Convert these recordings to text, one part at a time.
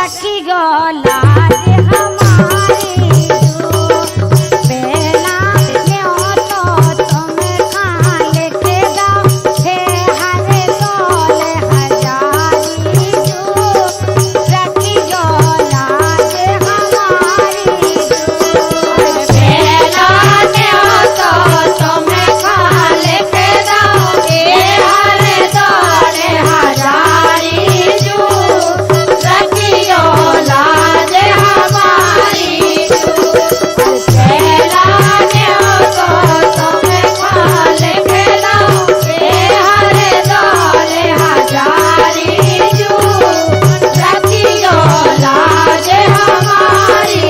रखी गो लाज हमारी पहला न्यो तो तुम खा लेके जाओ हे हर दौल हजारी रखी गो लाज हमारी पहला न्यो तो तुम खा लेके जाओ हे हर दौल हजारी रखी गो लाज हमारी पहला न्यो तो तुम खा लेके जाओ हे हर दौल हजारी रखी गो लाज हमारी।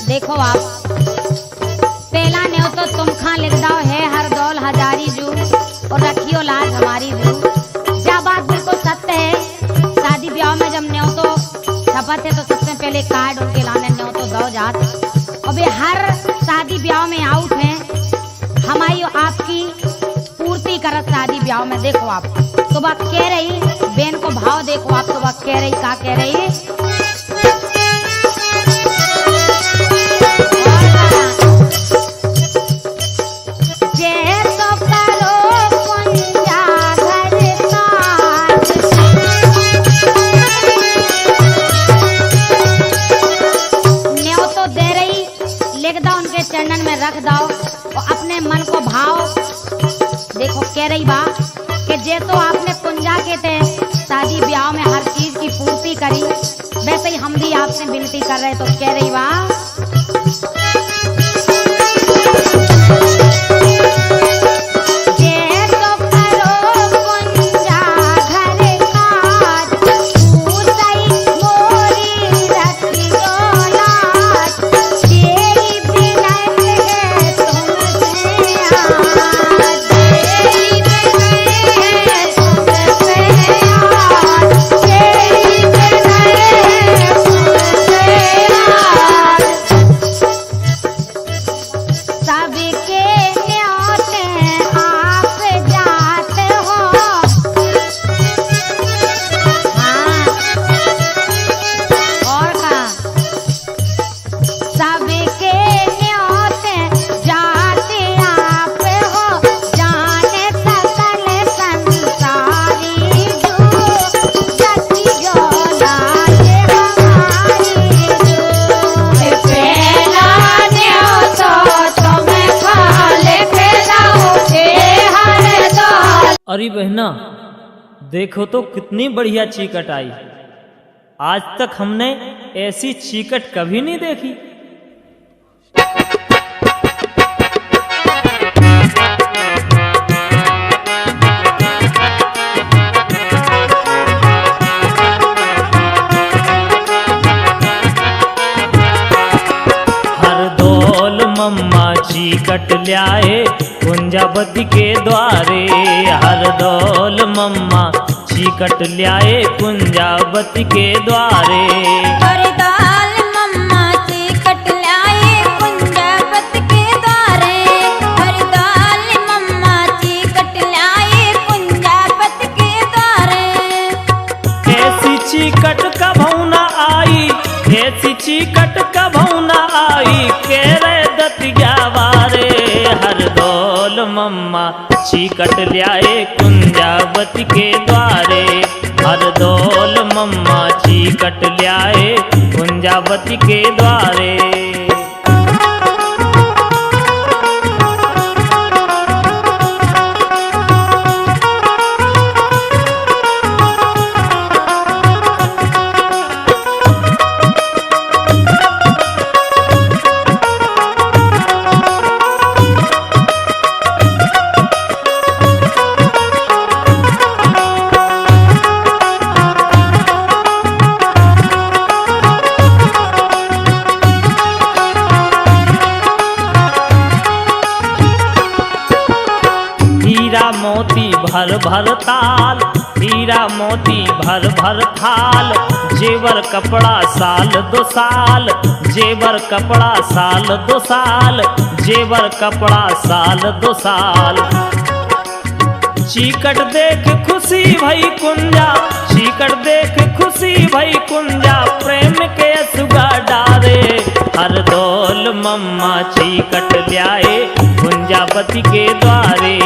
देखो आप पहला न्यो तो तुम खा लिख दाओ है हर दौल हजारी जू और रखियो लाज हमारी जू। क्या बात बिल्कुल सत्य है। शादी ब्याह में जब न्यो तो शपथ है तो सबसे पहले कार्ड उनके लाने न्यो तो दो जात। अब ये हर शादी ब्याह में आउट है हमारी आपकी पूर्ति करत शादी ब्याह में। देखो आप तो बात कह रही बहन को भाव देखो आप तो बात कह रही का कह रही चरणन में रख दाओ और अपने मन को भाव देखो कह रही बा कि जे तो आपने कुंजा के थे शादी ब्याह में हर चीज की पूर्ति करी वैसे ही हम भी आपसे विनती कर रहे तो कह रही बा अरे बहना देखो तो कितनी बढ़िया चीकट आई। आज तक हमने ऐसी चीकट कभी नहीं देखी। हर दौल मम्मा चीकट ल्याए कुंजावती के द्वारे। हर दौल मम्मा चीकट ल्याए कुंजावती के द्वारे। हर दौल मम्मा चीकट ल्याए कुंजावती के द्वारे। हर दौल मम्मा चीकट ल्याए कुंजावती के द्वारे। ऐसी चीकट कभू न आई, ऐसी चीकट कभू न आई, कह रहे दतिया वारे। हर दौल मम्मा चीकट ल्याए कुंजावती के द्वारे। हर दौल मम्मा चीकट ल्याए कुंजावती के द्वारे। मोती भर भर ताल, हीरा मोती भर भर थाल, जेवर कपड़ा साल दो साल, जेवर कपड़ा साल दो साल, जेवर कपड़ा साल दो साल। चीकट देख खुशी भई कुंजा, चीकट देख खुशी भई कुंजा, प्रेम के असुगा डारे। हर दौल मम्मा चीकट ल्याए कुंजापति के द्वारे,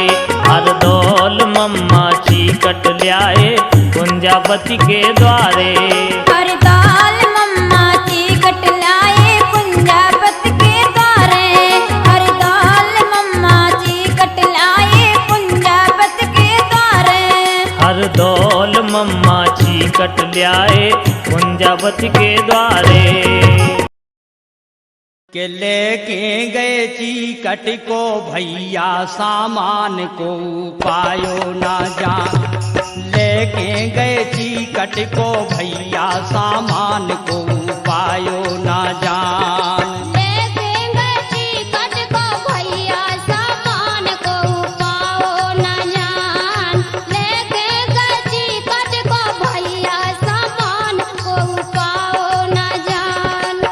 हर दौल मम्मा चीकट ल्याए कुंजापति के द्वारे। हर दौल मम्मा चीकट लाए कुंजापति के द्वारे, हर दौल मम्मा चीकट लाए कुंजापति के द्वारे। हर दौल मम्मा चीकट ल्याए कुंजापति के द्वारे। के लेके गए चीकट को भैया सामान को पायो ना जान, लेके गए चीकट को भैया सामान को पायो ना जान। लेके गए चीकट को भैया सामान को पाओ ना जान, लेके गए चीकट को भैया सामान को पाओ ना जान।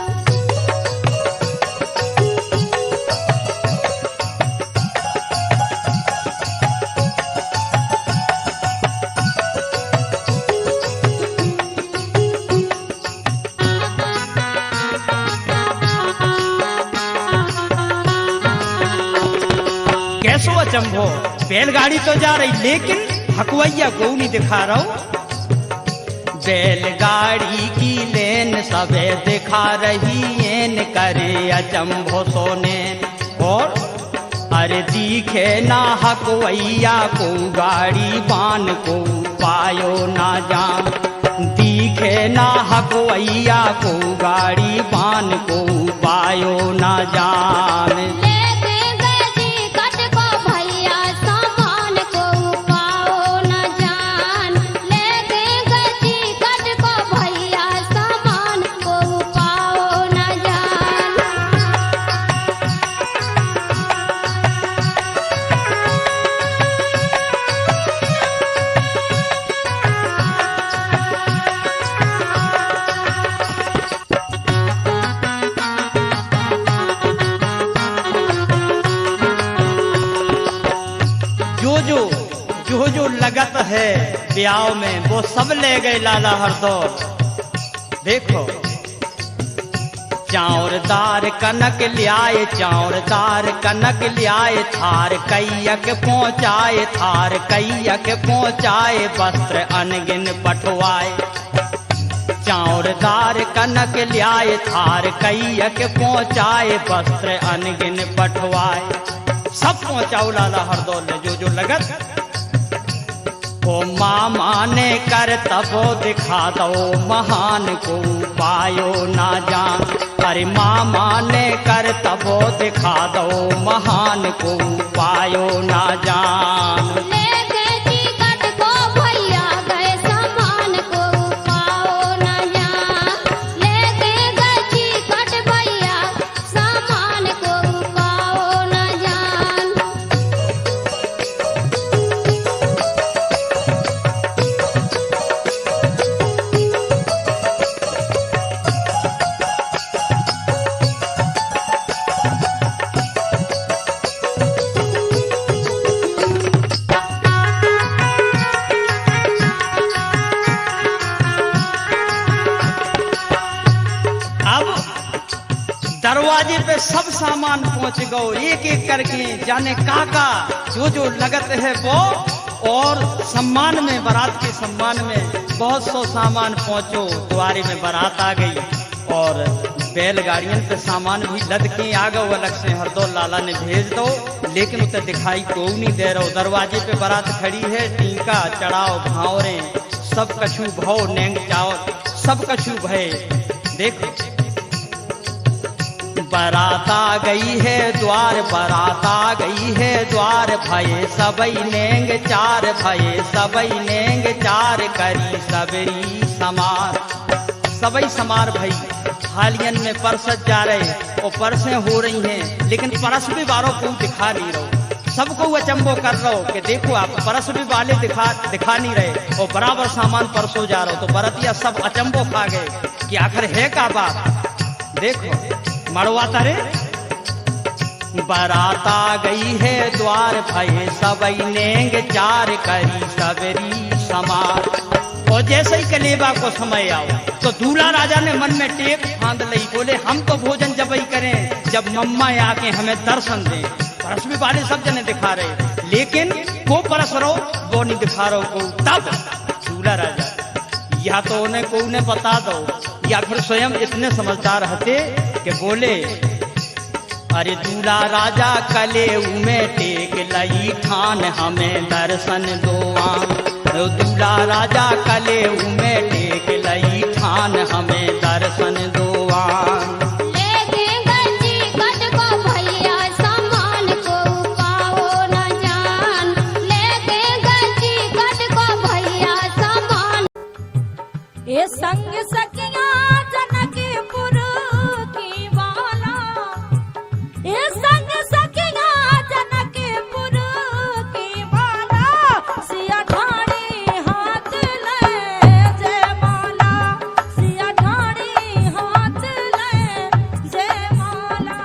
कैसो अचंभो, बैलगाड़ी तो जा रही लेकिन हकवैया को नहीं दिखा रहा हूं। बैलगाड़ी की लेन सबे दिखा रही एन करे अचंभो सोने। और अरे दिखे ना हकवैया को गाड़ी बान को पायो ना जान, दिखे ना हकवैया को गाड़ी बान को पायो ना जान। लेके गए चीकट को भैया सामान को पाओ ना जान, लेके गए चीकट को भैया सामान को पाओ ना जान। जो लगत है ब्याह में वो सब ले गए लाला हरदौल। देखो चाउरदार कनक लियाए, चाउरदार कनक लियाए, थार कैयक पहुँचाए, थार कैयक पहुँचाए, वस्त्र अनगिन पठवाए। चाउरदार कनक लियाए, थार कैयक पहुँचाए, वस्त्र अनगिन पठवाए। सब पहुँचाओ लाला हरदौल ने जो लगत। ओ मामा ने कर तबो दिखा दो महान को पायो ना जान, अरे मामा ने कर तबो दिखा दो महान को पायो ना जान। लेके चीकट को भैया गए सामान को पाओ ना जान, लेके गए चीकट भैया सामान को पाओ ना जान। दरवाजे पे सब सामान पहुंच गओ एक एक करके, जाने काका जो लगत है वो। और सम्मान में, बारात के सम्मान में बहुत सौ सामान पहुंचो। द्वारे में बारात आ गई और बैलगाड़ियों पे सामान भी लद के आ गओ। अलग से हरदौल लाला ने भेज दो, लेकिन उसे दिखाई को नहीं दे रहा। दरवाजे पे बारात खड़ी है, टीका चढ़ाओ भावरे सब कछु भाव नेंग चाओ सब कछु भय। देखो बारात आ गई है द्वार, बारात आ गई है द्वार, भये सबई नेंग चार, भये सबई नेंग चार, करी सबरी समार। सबई समार भई थालियन में परसत जा रहे और परसें हो रही हैं, लेकिन परस भी बारों को दिखा नहीं रहो। सबको अचंबो कर रहे हो कि देखो आप परस भी वाले दिखा नहीं रहे और बराबर सामान परसों जा रहे हो, तो बरतिया सब अचंबो खा गए कि आखिर है का बात। देखो मड़वा तारे बारात आ गई है द्वार भये सबई नेंग चार करी सबरी समार। और जैसे ही कलेबा को समय आओ तो दूल्हा राजा ने मन में टेप फांद लई, बोले हम तो भोजन जब ही करें जब मम्मा आके हमें दर्शन दें। परस भी वाले सब जने दिखा रहे, लेकिन को परस रहो वो नहीं दिखा रहो को। तब दूल्हा राजा या तो उन्हें को उन्हें बता दो या फिर स्वयं इतने समझदार हते कि बोले अरे दूल्हा राजा कले में टेक लई ठान हमें दर्शन दोआ। दूल्हा राजा कले में टेक लई ठान हमें दर्शन दोआ। ये संग सखिया जनकपुर की बाला, ये संग सखिया जनकपुर की बाला, सिया ठाड़ी हाथ ले जय माला, सिया ठाड़ी हाथ ले जय माला।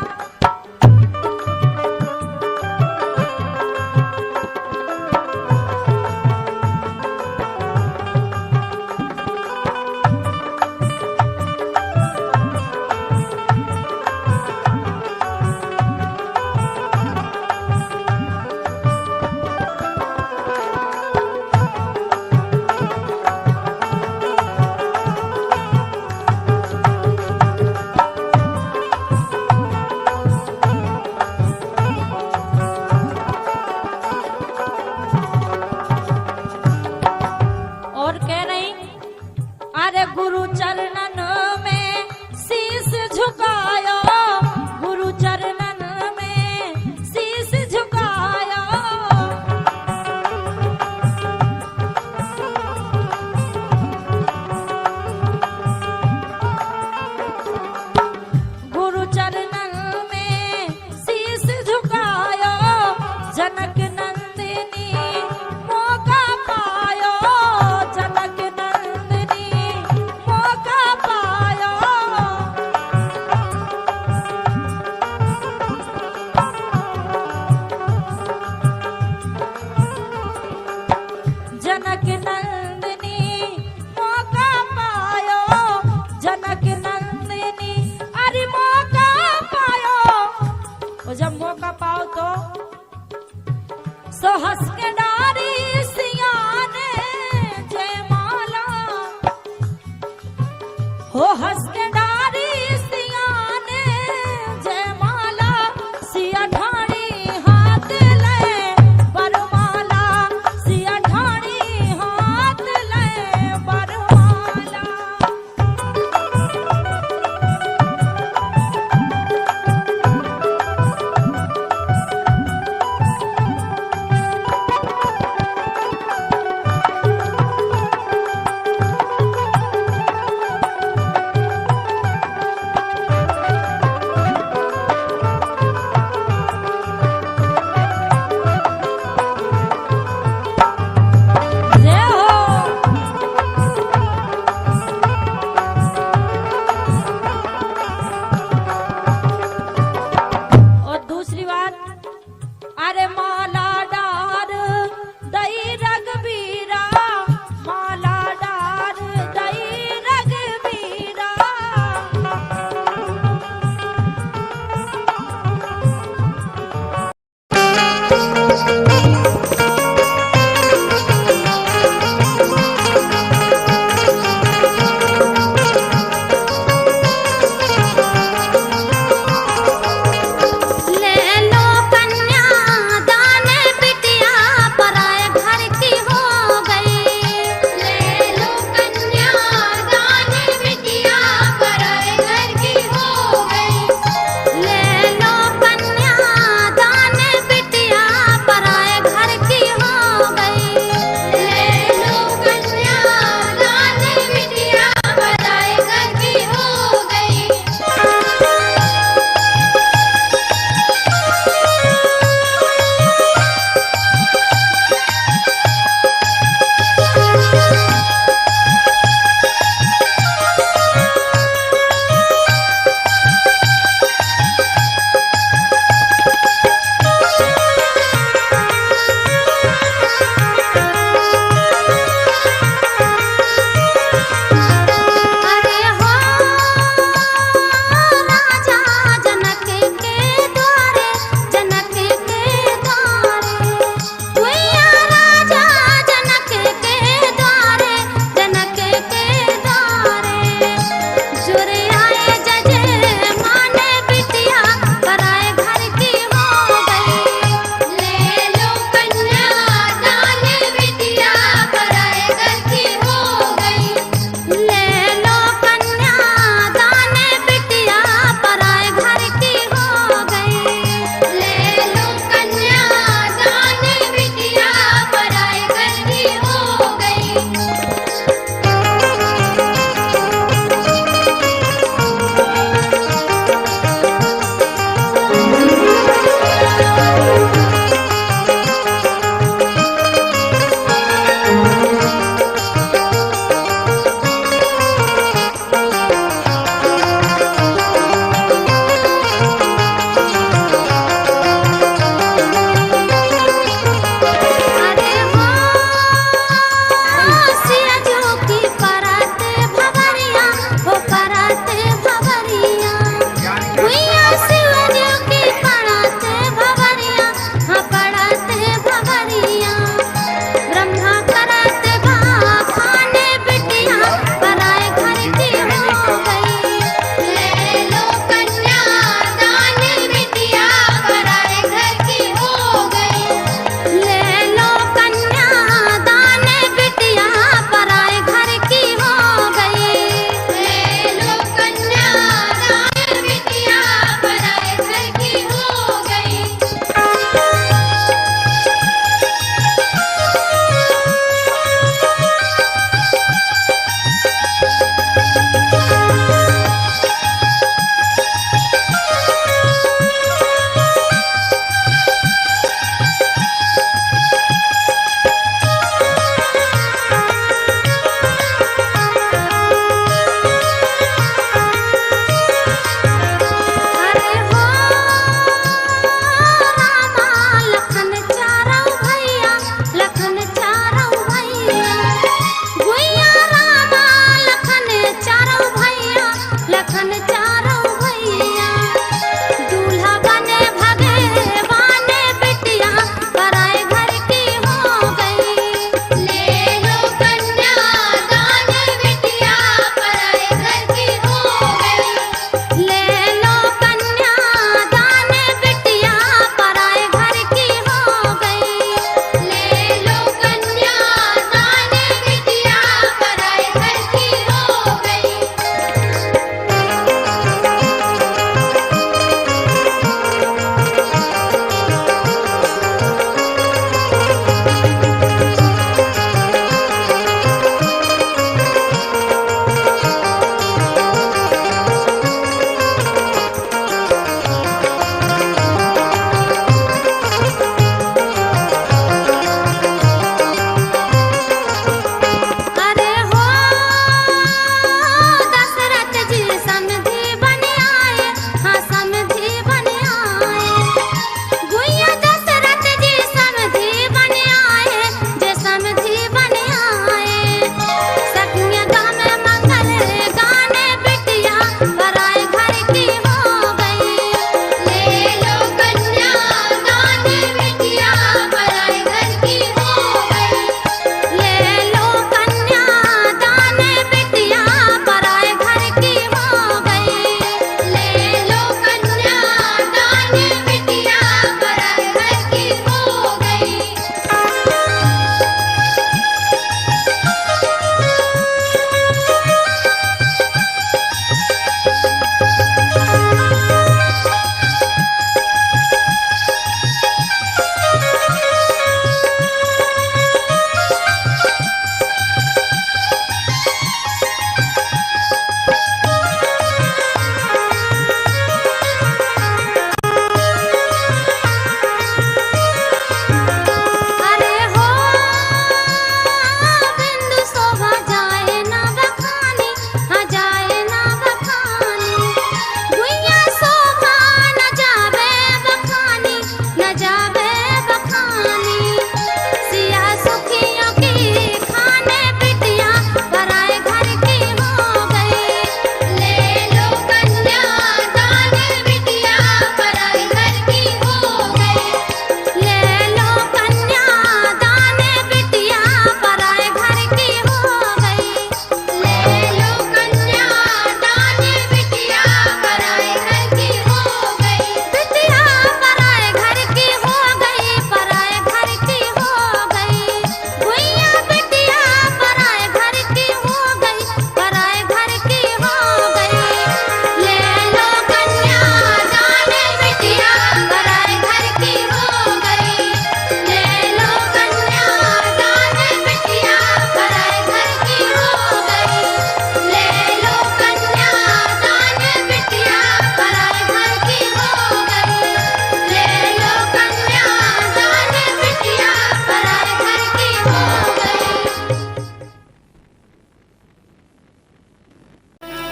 और कह रही अरे गुरु चरणन में शीश झुकाया, गुरु चरणन में शीश झुकाया। गुरु चरणन में शीश झुकाया, जनक नंदिनी मौका पायो, जनक नंदिनी मौका पायो। जनक नंदिनी मौका पायो, जनक नंदिनी अरे मौका पायो। और जब मौका पाओ तो सो हंस के डारी सिया ने जय माला, हो हंस के डारी सिया ने जय माला, सिया ठाड़ी हाथ ले बरमाला, सिया ठाड़ी हाथ ले बरमाला। जय हो। और दूसरी बात अरे माला डार दई रघबीरा, माला डार दई रघबीरा। ले लो कन्या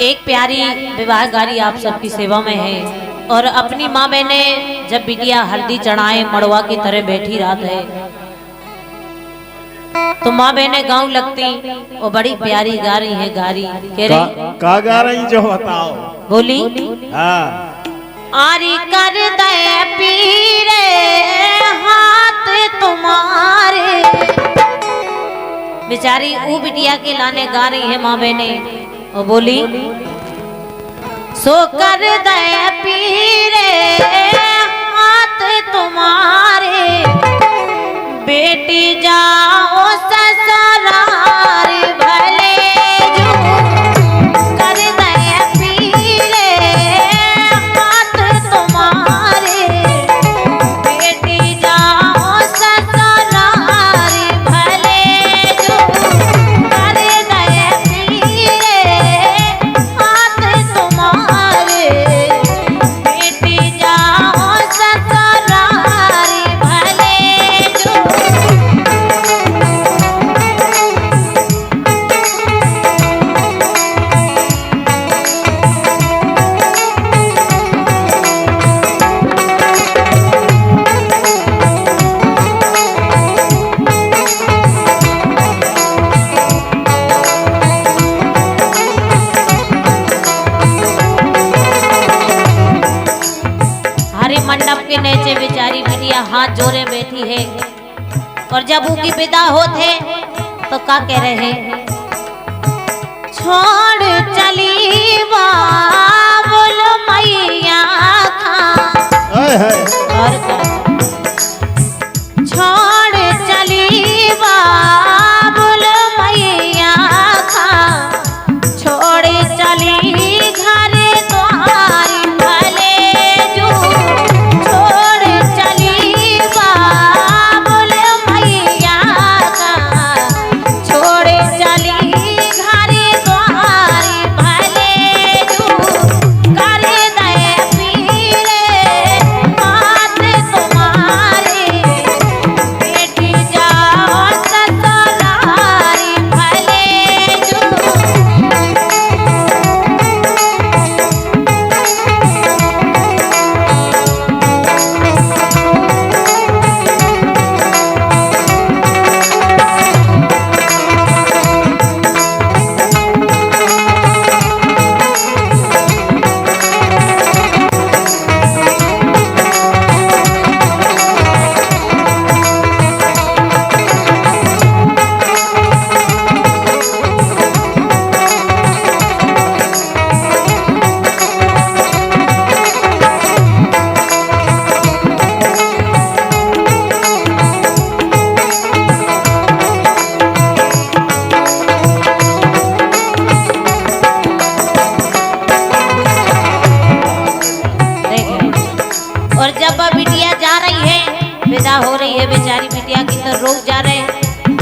एक प्यारी विवाह गाड़ी आप सबकी सेवा में है। और अपनी माँ बहने जब बिटिया हल्दी चढ़ाए मड़वा की तरह बैठी रात है, तो माँ बहने गाँव लगती वो बड़ी प्यारी गा रही है, गा रही कह रही का गा रही जो बताओ। बोली हाँ आरी कर दे पीरे हाथ तुम्हारे। बेचारी वो बिटिया के लाने गा रही है माँ बहने, और बोली सो कर दे पीरे हाथ तुम्हारे, बेटी जाओ ससुराल भले जो कर दे पीरे हाथ तुम्हारे, बेटी जाओ ससुराल भले जो कर दे पीरे हाथ तुम्हारे, बेटी जाओ ससुराल भले जो। हरे मंडप के नीचे बेचारी बिटिया हाथ जोड़े बैठी है। और जब उनकी विदा होते तो का कह रहे हैं, छोड़ चली बाबुल मैया खा। हाय हाय और का छोड़ चली बाबुल मैया खा, छोड़ चली घर द्वार भले जो, छोड़ चली बाबुल मैया का, छोड़ चली घर द्वार भले जो, कर दे पीरे हाथ तुम्हारे, बेटी जाओ ससुराल भले जो। और जब वह बिटिया जा रही है, विदा हो रही है बेचारी बिटिया की, तो रोक जा रहे हैं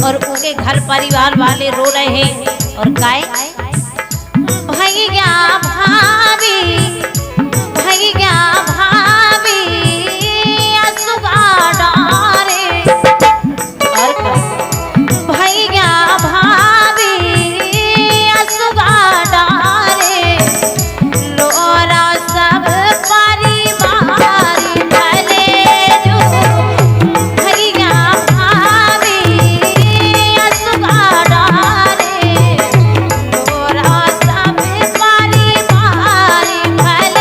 और उनके घर परिवार वाले रो रहे हैं। और गाय भैया भाभी, भैया भाभी असुगा डारे। और का भैया भाभी असुगा डारे, लोरा सब परिवार भले जो, भैया भाभी असुगा डारे, लोरा सब परिवार भले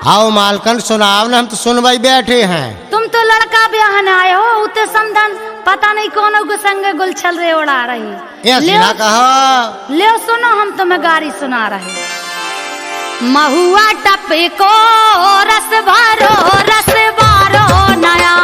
आओ मालकन सुनाओ ना, हम तो सुनवाई बैठे हैं। तुम तो लड़का ब्याहने आए हो, उते समधन पता नहीं कौन के संग गुल छल रहे उड़ा रही। ये ले ना कहा ले सुनो, हम तुम्हें गारी सुना रहे। महुआ टप को रस भरो नया